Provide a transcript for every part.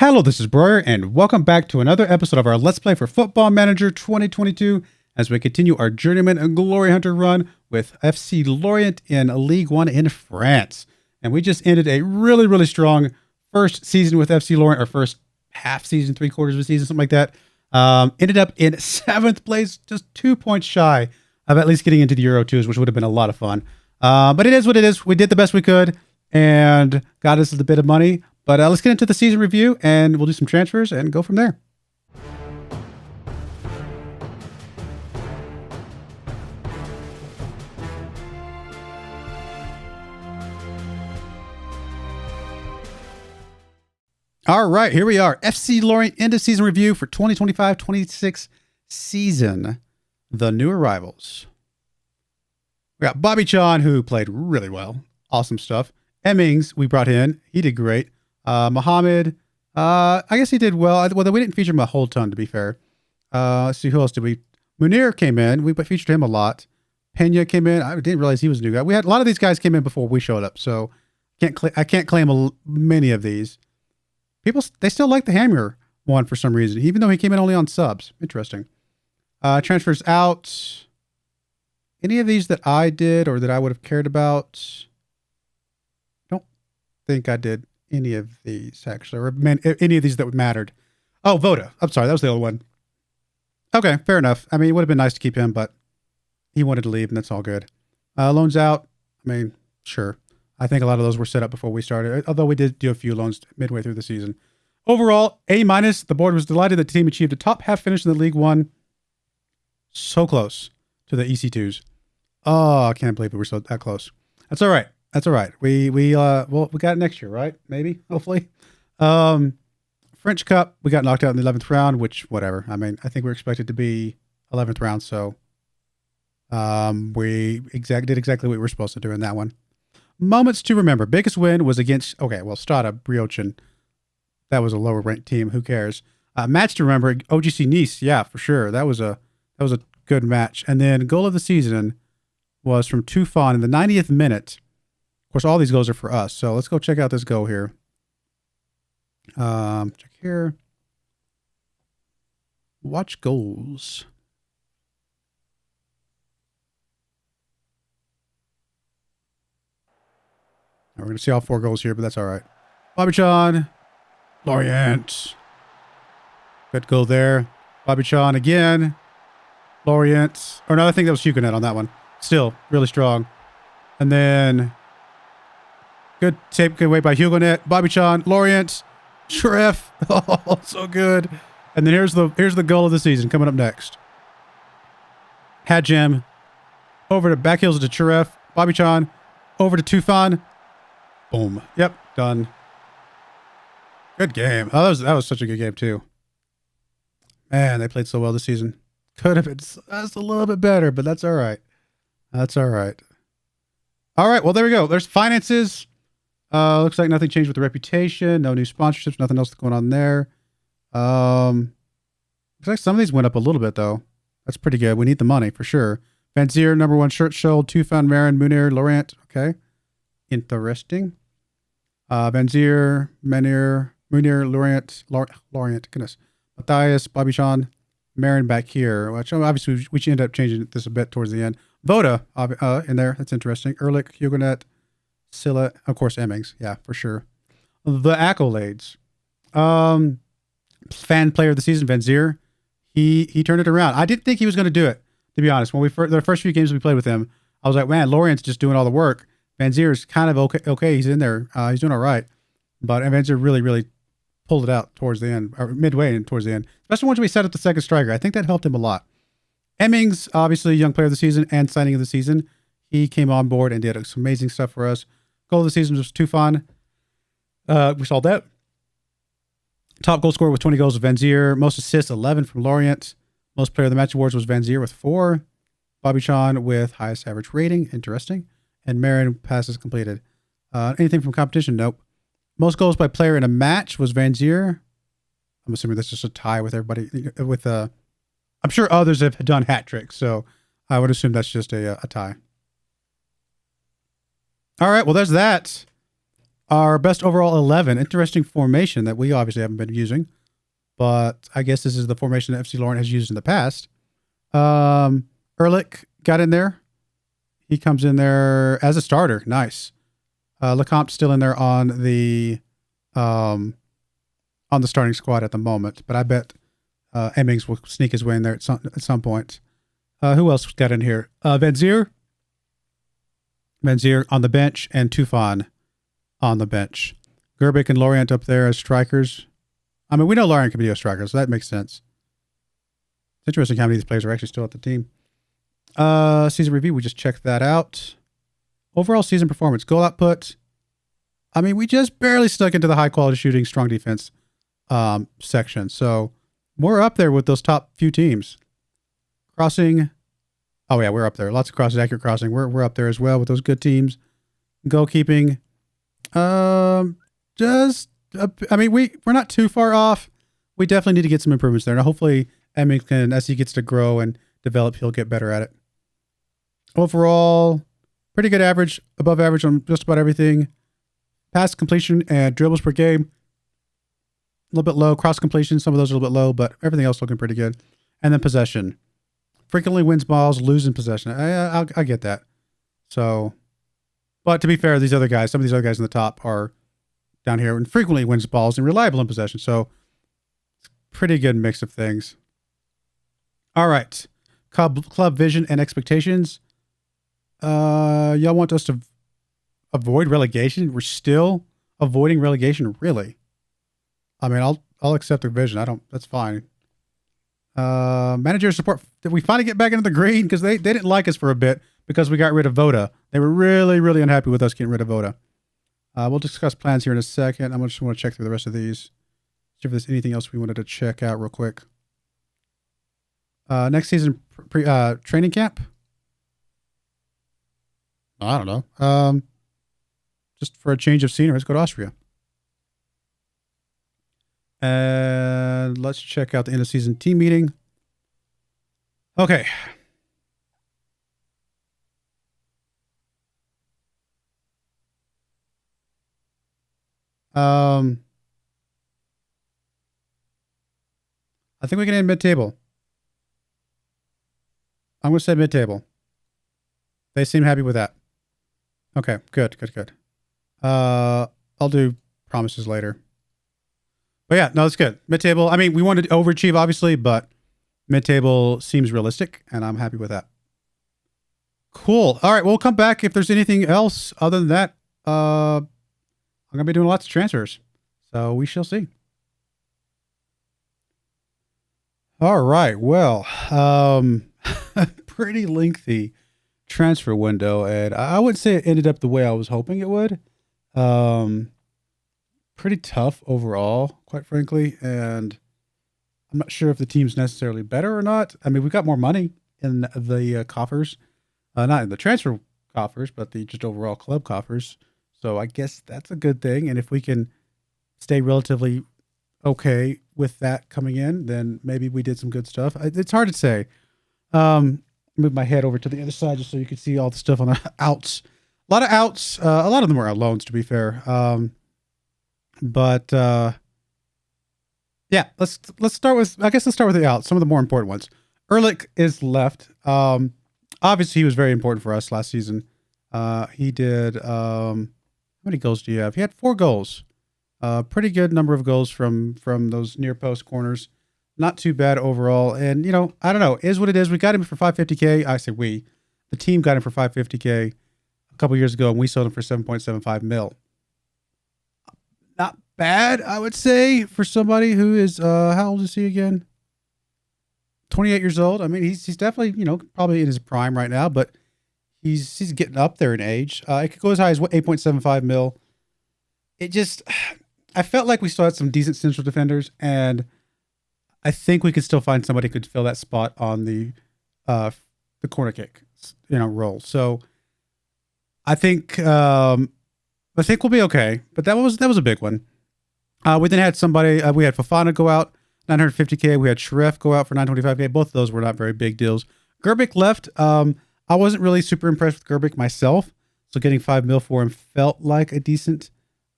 Hello, this is Broyar, and welcome back to another episode of our Let's Play for Football Manager 2022 as we continue our Journeyman and Glory Hunter run with FC Lorient in League 1 in France. And we just ended a really strong first season with FC Lorient, our first half season, 3/4 of a season, something like that. Ended up in 7th place, just 2 points shy of at least getting into the Euro 2s, which would have been a lot of fun. But it is what it is. We did the best we could and got us a bit of money. But let's get into the season review, and we'll do some transfers and go from there. All right, here we are. FC Lorient end of season review for 2025-26 season. The new arrivals. We got Bobby Chan, who played really well. Awesome stuff. Emmings, we brought in. He did great. Mohammed, I guess he did well. Well, we didn't feature him a whole ton, to be fair. Let's see, who else did we? Munir came in. We featured him a lot. Pena came in. I didn't realize he was a new guy. We had a lot of these guys came in before we showed up, so I can't claim many of these. People, they still like the Hammer one for some reason, even though he came in only on subs. Interesting. Transfers out. Any of these that I did or that I would have cared about? Don't think I did any of these, actually, or any of these that mattered. Oh, Voda. I'm sorry, that was the old one. Okay, fair enough. I mean, it would have been nice to keep him, but he wanted to leave, and that's all good. Loans out. I mean, sure. I think a lot of those were set up before we started, although we did do a few loans midway through the season. Overall, A-. The board was delighted that the team achieved a top half finish in the League 1. So close to the EC2s. Oh, I can't believe we were so that close. That's all right. That's all right. We got it next year, right? Maybe, hopefully. French Cup, we got knocked out in the 11th round, which, whatever. I mean, I think we're expected to be 11th round, so we did exactly what we were supposed to do in that one. Moments to remember. Biggest win was against, Stade Briochin. That was a lower ranked team. Who cares? Match to remember, OGC Nice. Yeah, for sure. That was a good match. And then goal of the season was from Tufan in the 90th minute. Of course, all these goals are for us. So let's go check out this goal here. Check here. Watch goals. We're going to see all 4 goals here, but that's all right. Bobby Chan. Lorient. Good goal there. Bobby Chan again. Lorient. Or no, I think that was Hugonet on that one. Still, really strong. And then good tape, good way by Hugonet. Bobby Chan, Lorient, Shref. Oh, so good. And then here's the goal of the season coming up next. Hadjem. Over to back heels to Shref. Bobby Chan. Over to Tufan. Boom. Yep, done. Good game. Oh, that was such a good game too. Man, they played so well this season. Could have been just a little bit better, but that's all right. That's all right. All right, well, there we go. There's finances. Looks like nothing changed with the reputation. No new sponsorships. Nothing else going on there. Looks like some of these went up a little bit, though. That's pretty good. We need the money, for sure. Vanzier, number 1 shirt sold. Tufan, Marin, Munir, Lorient. Okay. Interesting. Vanzier, Munir, Lorient. Goodness. Matthias, Bobby Chan, Marin back here, which obviously we should end up changing this a bit towards the end. Voda in there. That's interesting. Ehrlich, Hugonet, Silla, of course, Emmings. Yeah, for sure. The accolades. Fan player of the season, Vanzier. He turned it around. I didn't think he was going to do it, to be honest. When the first few games we played with him, I was like, man, Lorient's just doing all the work. Vanzier is kind of okay. He's in there. He's doing all right. But Vanzier really pulled it out towards the end, or midway and towards the end. Especially once we set up the second striker. I think that helped him a lot. Emmings, obviously young player of the season and signing of the season. He came on board and did some amazing stuff for us. Goal of the season was Tufan. We saw that. Top goal scorer with 20 goals was Vanzier. Most assists, 11 from Lorient. Most player of the match awards was Vanzier with 4. Bobby Chan with highest average rating. Interesting. And Marin passes completed. Anything from competition? Nope. Most goals by player in a match was Vanzier. I'm assuming that's just a tie with everybody. I'm sure others have done hat tricks, so I would assume that's just a tie. All right, well, there's that. Our best overall 11. Interesting formation that we obviously haven't been using, but I guess this is the formation that FC Lorient has used in the past. Ehrlich got in there. He comes in there as a starter. Nice. Lecompte's still in there on the starting squad at the moment, but I bet Emmings will sneak his way in there at some point. Who else got in here? Van Zier on the bench, and Tufan on the bench. Gerbic and Lorient up there as strikers. I mean, we know Lorient can be a striker, so that makes sense. It's interesting how many of these players are actually still at the team. Season review, we just checked that out. Overall season performance, goal output. I mean, we just barely stuck into the high quality shooting, strong defense section. So we're up there with those top few teams. Crossing. Oh yeah, we're up there. Lots of crosses, accurate crossing. We're up there as well with those good teams. Goalkeeping. I mean, we're not too far off. We definitely need to get some improvements there. Now, hopefully, Emmings can, as he gets to grow and develop, he'll get better at it. Overall, pretty good average, above average on just about everything. Pass completion and dribbles per game, a little bit low. Cross completion, some of those are a little bit low, but everything else looking pretty good. And then possession. Frequently wins balls, losing possession. I get that. So, but to be fair, some of these other guys in the top are down here and frequently wins balls and reliable in possession. So, pretty good mix of things. All right. Club vision and expectations. Y'all want us to avoid relegation? We're still avoiding relegation, really? I mean, I'll accept their vision. That's fine. Manager support. Did we finally get back into the green? Because they didn't like us for a bit because we got rid of Voda. They were really, really unhappy with us getting rid of Voda. We'll discuss plans here in a second. I just want to check through the rest of these. See if there's anything else we wanted to check out real quick. Next season training camp. I don't know. Just for a change of scenery, let's go to Austria. And let's check out the end of season team meeting. Okay. I think we can end mid-table. I'm going to say mid-table. They seem happy with that. Okay, good. I'll do promises later. But yeah, no, it's good. Mid-table, I mean, we wanted to overachieve, obviously, but mid-table seems realistic, and I'm happy with that. Cool. All right, we'll come back if there's anything else. Other than that, I'm going to be doing lots of transfers, so we shall see. All right, well, pretty lengthy transfer window, and I would say it ended up the way I was hoping it would. Pretty tough overall, quite frankly, and I'm not sure if the team's necessarily better or not. I mean, we've got more money in the coffers, not in the transfer coffers, but the just overall club coffers. So I guess that's a good thing. And if we can stay relatively okay with that coming in, then maybe we did some good stuff. It's hard to say. Move my head over to the other side just so you can see all the stuff on the outs. A lot of outs. A lot of them are loans, to be fair. But yeah, let's start with the outs. Some of the more important ones. Ehrlich is left. Obviously, he was very important for us last season. He did. How many goals do you have? He had 4 goals. Pretty good number of goals from those near post corners. Not too bad overall. And, I don't know. Is what it is. We got him for $550K. I say we. The team got him for $550K a couple years ago, and we sold him for $7.75 million. Not bad, I would say, for somebody who is, how old is he again? 28 years old. I mean, he's definitely, probably in his prime right now, but he's getting up there in age. It could go as high as $8.75 million. It just, I felt like we still had some decent central defenders, and I think we could still find somebody who could fill that spot on the corner kick, role. So I think we'll be okay. But that was a big one. We then had somebody. We had Fofana go out, $950K. We had Shref go out for $925K. Both of those were not very big deals. Gerbic left. I wasn't really super impressed with Gerbic myself, so getting $5 million for him felt like a decent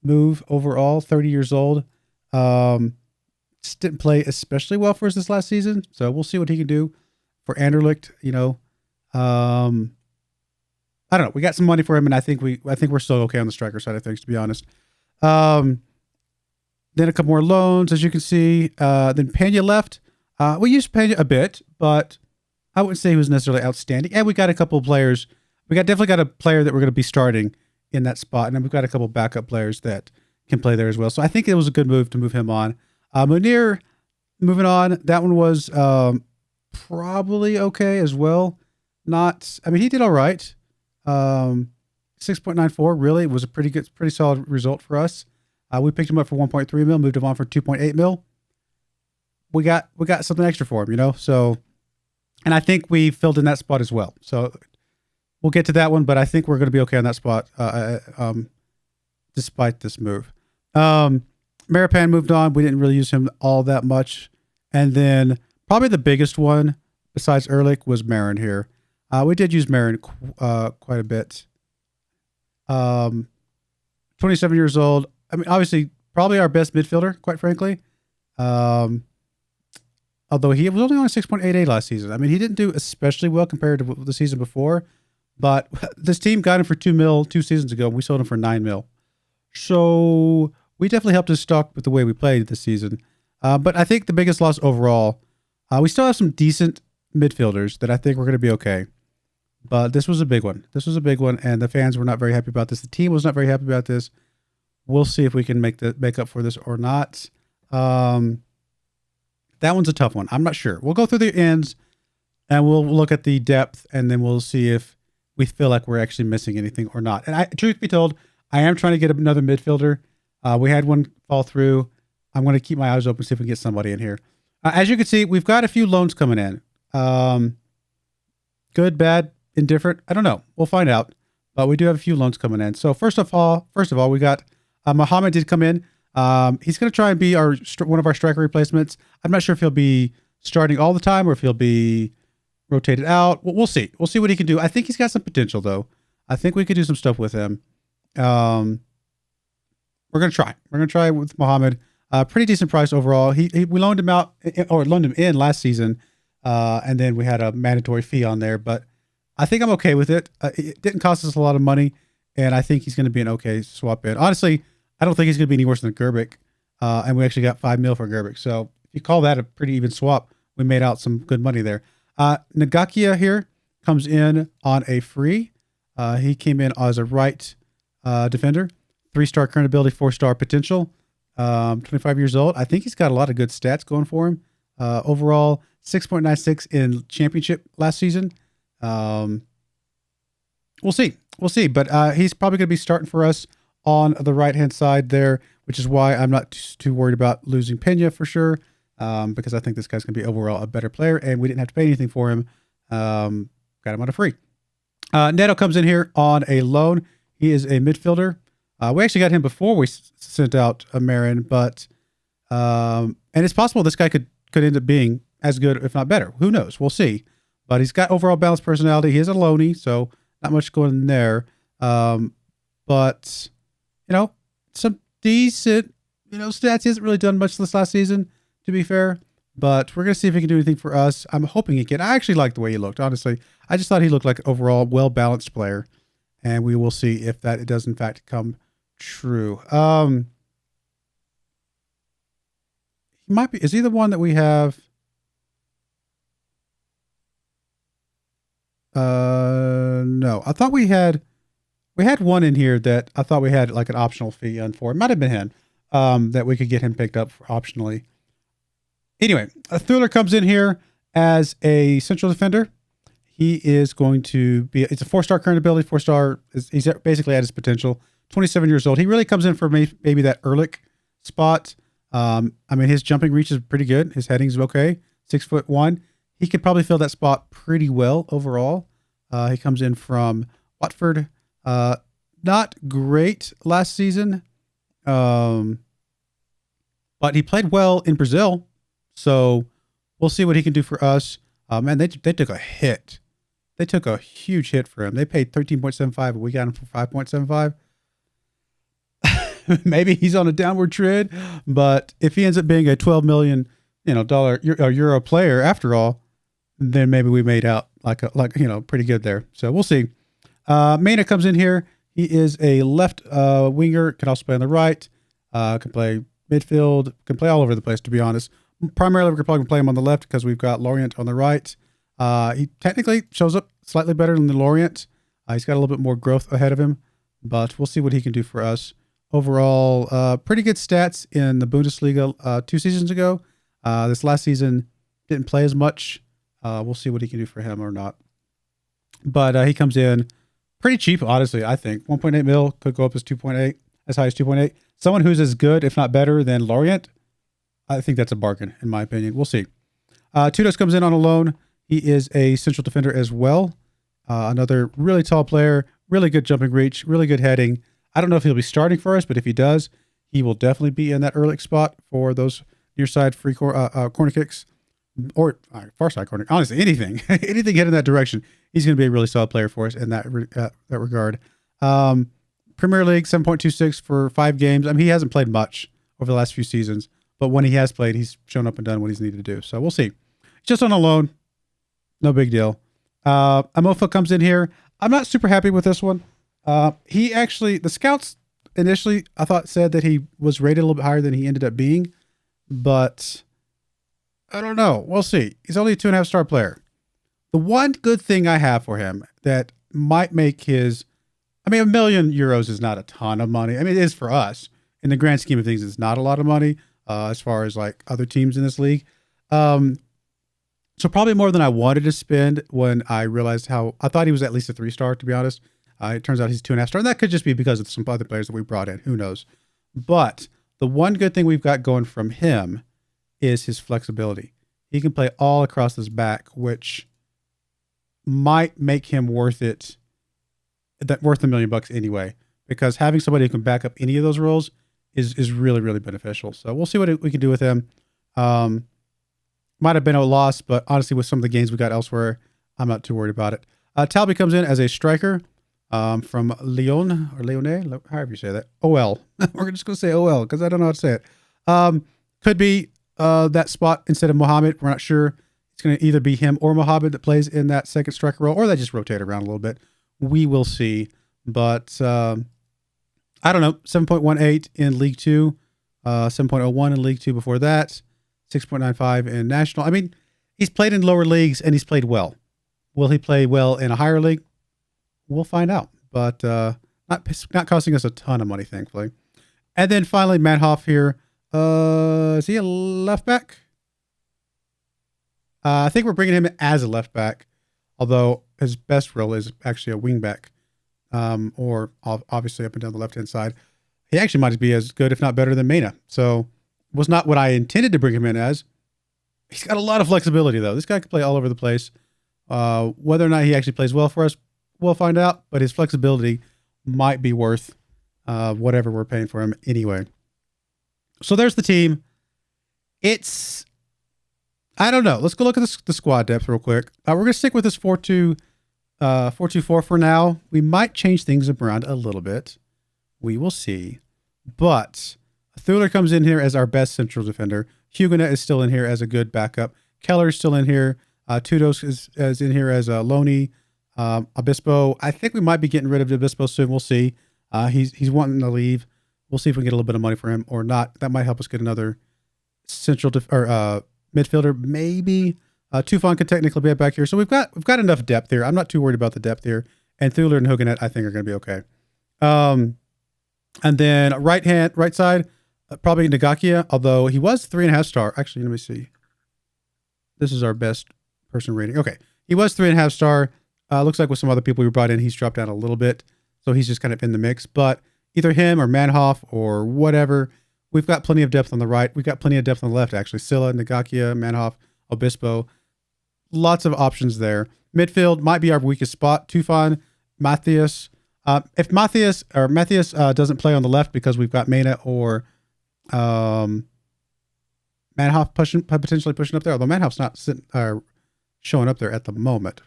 move overall. 30 years old. Just didn't play especially well for us this last season, so we'll see what he can do for Anderlecht. I don't know. We got some money for him, and I think we're still okay on the striker side of things, to be honest. Then a couple more loans, as you can see. Then Pena left. We used Pena a bit, but I wouldn't say he was necessarily outstanding. And we got a couple of players. Definitely got a player that we're going to be starting in that spot, and then we've got a couple of backup players that can play there as well. So I think it was a good move to move him on. Munir, moving on. That one was probably okay as well. He did all right. 6.94 really was a pretty solid result for us. We picked him up for 1.3 mil, moved him on for 2.8 mil. We got something extra for him, So, and I think we filled in that spot as well. So we'll get to that one, but I think we're going to be okay on that spot, despite this move. Maripan moved on. We didn't really use him all that much. And then probably the biggest one besides Ehrlich was Marin here. We did use Marin quite a bit. 27 years old. Obviously, probably our best midfielder, quite frankly. Although he was only on 6.88 last season. He didn't do especially well compared to the season before. But this team got him for 2 mil 2 seasons ago. And we sold him for 9 mil. So we definitely helped his stock with the way we played this season. But I think the biggest loss overall, we still have some decent midfielders that I think we're going to be okay. But this was a big one. And the fans were not very happy about this. The team was not very happy about this. We'll see if we can make up for this or not. That one's a tough one. I'm not sure. We'll go through the ends, and we'll look at the depth, and then we'll see if we feel like we're actually missing anything or not. And truth be told, I am trying to get another midfielder. We had one fall through. I'm going to keep my eyes open, see if we can get somebody in here. As you can see, we've got a few loans coming in. Good, bad, indifferent. I don't know. We'll find out. But we do have a few loans coming in. So first of all, we got Mohammed did come in. He's going to try and be one of our striker replacements. I'm not sure if he'll be starting all the time or if he'll be rotated out. We'll see. We'll see what he can do. I think he's got some potential, though. I think we could do some stuff with him. We're going to try. We're going to try with Mohammed. Pretty decent price overall. We loaned him out, or loaned him in last season, and then we had a mandatory fee on there. But I think I'm okay with it. It didn't cost us a lot of money, and I think he's going to be an okay swap in. Honestly, I don't think he's going to be any worse than Gerbic, and we actually got 5 mil for Gerbic. So if you call that a pretty even swap, we made out some good money there. Nagakia here comes in on a free. He came in as a right defender. 3-star current ability, 4-star potential. 25 years old. I think he's got a lot of good stats going for him. Overall, 6.96 in championship last season. We'll see. But he's probably going to be starting for us on the right-hand side there, which is why I'm not too worried about losing Pena for sure, because I think this guy's going to be overall a better player, and we didn't have to pay anything for him. Got him on a free. Neto comes in here on a loan. He is a midfielder. We actually got him before we sent out Marin, but and it's possible this guy could end up being as good, if not better. Who knows? We'll see. But he's got overall balanced personality. He is a loanee, so not much going in there. But some decent stats. He hasn't really done much this last season, to be fair. But we're gonna see if he can do anything for us. I'm hoping he can. I actually like the way he looked. Honestly, I just thought he looked like an overall well balanced player, and we will see if that does in fact come true. He might be. Is he the one that we have? No. I thought we had one in here that I thought we had like an optional fee on for. It might have been him. That we could get him picked up optionally. Anyway, a Thriller comes in here as a central defender. He is going to be. It's a 4-star current ability. 4-star. He's basically at his potential. 27 years old. He really comes in for maybe that Ehrlich spot. His jumping reach is pretty good. His heading's okay. 6'1". He could probably fill that spot pretty well overall. He comes in from Watford. Not great last season. But he played well in Brazil. So we'll see what he can do for us. They took a hit. They took a huge hit for him. They paid 13.75, but we got him for 5.75. maybe he's on a downward trend, but if he ends up being a 12 million, euro player after all, then maybe we made out like pretty good there. So we'll see. Mena comes in here. He is a left winger, can also play on the right, can play midfield, can play all over the place, to be honest. Primarily, we're probably play him on the left because we've got LORIENT on the right. He technically shows up slightly better than the LORIENT. He's got a little bit more growth ahead of him, but we'll see what he can do for us. Overall, pretty good stats in the Bundesliga 2 seasons ago. This last season, didn't play as much. We'll see what he can do for him or not. But he comes in pretty cheap, honestly, I think. 1.8 mil, could go up as 2.8, as high as 2.8. Someone who's as good, if not better, than LORIENT, I think that's a bargain, in my opinion. We'll see. Tudos comes in on a loan. He is a central defender as well. Another really tall player, really good jumping reach, really good heading. I don't know if he'll be starting for us, but if he does, he will definitely be in that early spot for those near side free corner kicks or far side corner. Honestly, anything heading that direction, he's going to be a really solid player for us in that regard. Premier League 7.26 for 5 games. I mean, he hasn't played much over the last few seasons, but when he has played, he's shown up and done what he's needed to do. So we'll see. Just on a loan, no big deal. Amofa comes in here. I'm not super happy with this one. He actually, the scouts initially, I thought said that he was rated a little bit higher than he ended up being, but I don't know. We'll see. He's only a 2.5-star player. The one good thing I have for him that might make his, I mean, €1 million is not a ton of money. I mean, it is for us. In the grand scheme of things, it's not a lot of money as far as like other teams in this league. So probably more than I wanted to spend when I realized how I thought he was at least a 3-star, to be honest. It turns out he's 2.5-star, and that could just be because of some other players that we brought in. Who knows? But the one good thing we've got going from him is his flexibility. He can play all across his back, which might make him worth it. Worth $1 million anyway, because having somebody who can back up any of those roles is really, really beneficial. So we'll see what we can do with him. Might have been a loss, but honestly, with some of the gains we got elsewhere, I'm not too worried about it. Talby comes in as a striker from Lyon, or Lyonnais, however you say that. OL. We're just going to say OL because I don't know how to say it. Could be that spot instead of Mohamed. We're not sure. It's going to either be him or Mohamed that plays in that second striker role, or they just rotate around a little bit. We will see. But I don't know. 7.18 in League 2, 7.01 in League 2 before that. 6.95 in national. I mean, he's played in lower leagues and he's played well. Will he play well in a higher league? We'll find out, but not costing us a ton of money, thankfully. And then finally, Manhoff here. Is he a left back? I think we're bringing him as a left back, although his best role is actually a wing back, or obviously up and down the left-hand side. He actually might be as good, if not better, than Mena. So was not what I intended to bring him in as. He's got a lot of flexibility, though. This guy can play all over the place. Whether or not he actually plays well for us, we'll find out. But his flexibility might be worth whatever we're paying for him anyway. So there's the team. It's, I don't know. Let's go look at the squad depth real quick. We're going to stick with this 4-2-4 for now. We might change things around a little bit. We will see. But Thuler comes in here as our best central defender. Huguenet is still in here as a good backup. Keller's still in here. Tudos is in here as a Loney. Obispo, I think we might be getting rid of Obispo soon. We'll see. He's wanting to leave. We'll see if we can get a little bit of money for him or not. That might help us get another central midfielder. Maybe Tufan could technically be back here. So we've got enough depth here. I'm not too worried about the depth here. And Thuler and Huguenet, I think, are going to be okay. And then right side. Probably Nagakia, although he was 3.5-star. Actually, let me see. This is our best person rating. Okay. He was 3.5-star. Looks like with some other people we brought in, he's dropped down a little bit. So he's just kind of in the mix. But either him or Manhoff or whatever, we've got plenty of depth on the right. We've got plenty of depth on the left, actually. Silla, Nagakia, Manhoff, Obispo. Lots of options there. Midfield might be our weakest spot. Tufan, Matthias. If Matthias doesn't play on the left because we've got Mena or Manhoff potentially pushing up there, although Manhoff's not showing up there at the moment.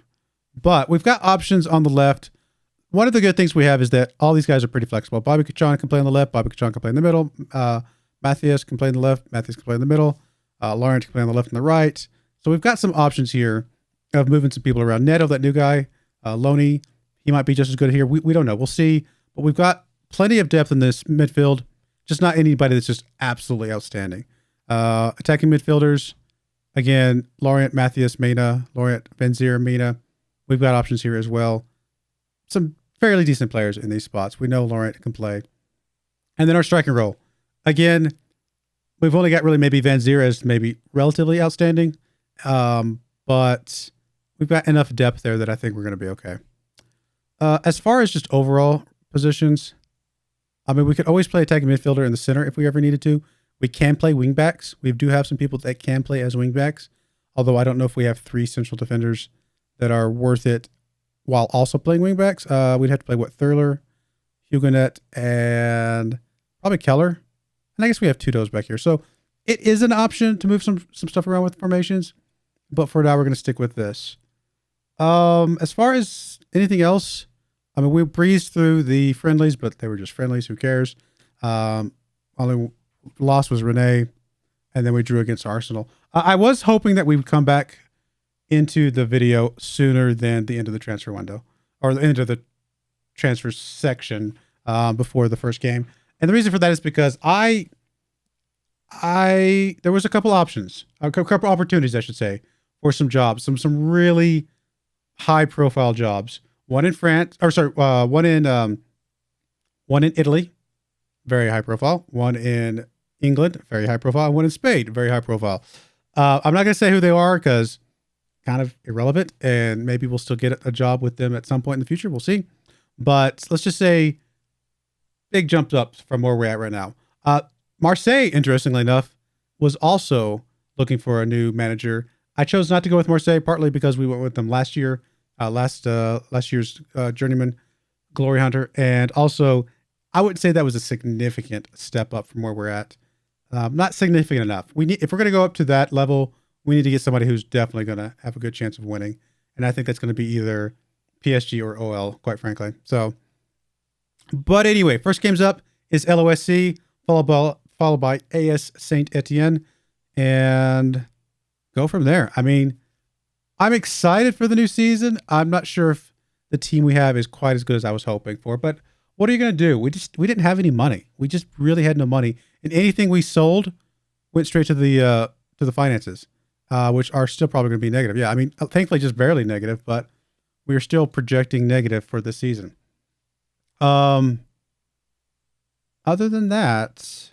But we've got options on the left. one of the good things we have is that all these guys are pretty flexible. Bobby Kachon can play on the left. Bobby Kachon can play in the middle. Matthias can play in the left. Matthias can play in the middle. Laurent can play on the left and the right. So we've got some options here of moving some people around. Neto, that new guy, Loney, he might be just as good here. We don't know. We'll see. But we've got plenty of depth in this midfield. Just not anybody that's just absolutely outstanding. Attacking midfielders, again, Laurent, Matthias, Mena, Laurent, Benzir, Mena. We've got options here as well. Some fairly decent players in these spots. We know Laurent can play. And then our striking role. Again, we've only got really maybe Van Zier as maybe relatively outstanding. But we've got enough depth there that I think we're going to be okay. As far as just overall positions, I mean, we could always play attacking midfielder in the center if we ever needed to. We can play wingbacks. We do have some people that can play as wingbacks, although I don't know if we have 3 central defenders that are worth it while also playing wingbacks. We'd have to play, Thurler, Hugonet, and probably Keller. And I guess we have Tudos back here. So it is an option to move some stuff around with formations, but for now, we're going to stick with this. As far as anything else, I mean, we breezed through the friendlies, but they were just friendlies. Who cares? Only loss was Renee, and then we drew against Arsenal. I was hoping that we would come back into the video sooner than the end of the transfer window, or the end of the transfer section before the first game. And the reason for that is because there was a couple options, a couple opportunities, I should say, for some jobs, some really high profile jobs. One in France, one in Italy, very high profile. One in England, very high profile. One in Spain, very high profile. I'm not going to say who they are because kind of irrelevant, and maybe we'll still get a job with them at some point in the future. We'll see. But let's just say big jumps up from where we're at right now. Marseille, interestingly enough, was also looking for a new manager. I chose not to go with Marseille, partly because we went with them last year, last year's Journeyman Glory Hunter, and also I would say that was a significant step up from where we're at. Not significant enough. If we're going to go up to that level, we need to get somebody who's definitely going to have a good chance of winning, and I think that's going to be either PSG or OL, quite frankly. So, but anyway, first game's up is LOSC, followed by AS Saint Etienne, and go from there. I mean, I'm excited for the new season. I'm not sure if the team we have is quite as good as I was hoping for, but what are you going to do? We didn't have any money. We just really had no money, and anything we sold went straight to the finances, which are still probably going to be negative. Yeah, I mean, thankfully just barely negative, but we are still projecting negative for this season. Other than that,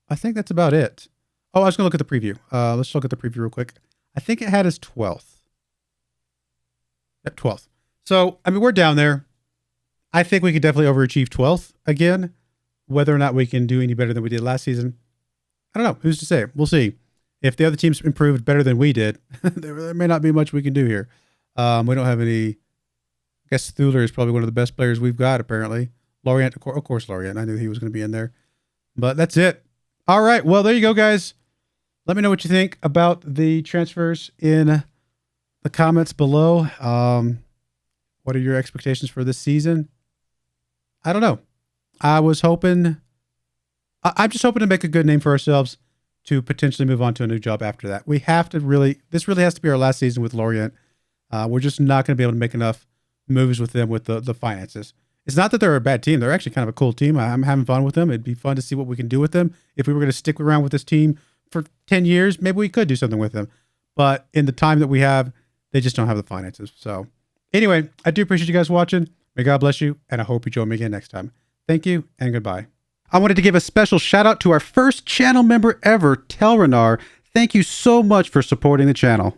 I think that's about it. Oh, I was going to look at the preview. Let's look at the preview real quick. I think it had us 12th. At 12th. So, I mean, we're down there. I think we could definitely overachieve 12th again. Whether or not we can do any better than we did last season, I don't know. Who's to say? We'll see. If the other teams improved better than we did, there may not be much we can do here. We don't have any. I guess Thuler is probably one of the best players we've got, apparently. Lorient, of course, Lorient. I knew he was going to be in there. But that's it. All right. Well, there you go, guys. Let me know what you think about the transfers in the comments below. What are your expectations for this season? I don't know. I'm just hoping to make a good name for ourselves to potentially move on to a new job after that. This really has to be our last season with Lorient. We're just not going to be able to make enough moves with them with the finances. It's not that they're a bad team. They're actually kind of a cool team. I'm having fun with them. It'd be fun to see what we can do with them. If we were going to stick around with this team for 10 years, maybe we could do something with them. But in the time that we have, they just don't have the finances. So anyway, I do appreciate you guys watching. May God bless you, and I hope you join me again next time. Thank you, and goodbye. I wanted to give a special shout out to our first channel member ever, Telrenar. Thank you so much for supporting the channel.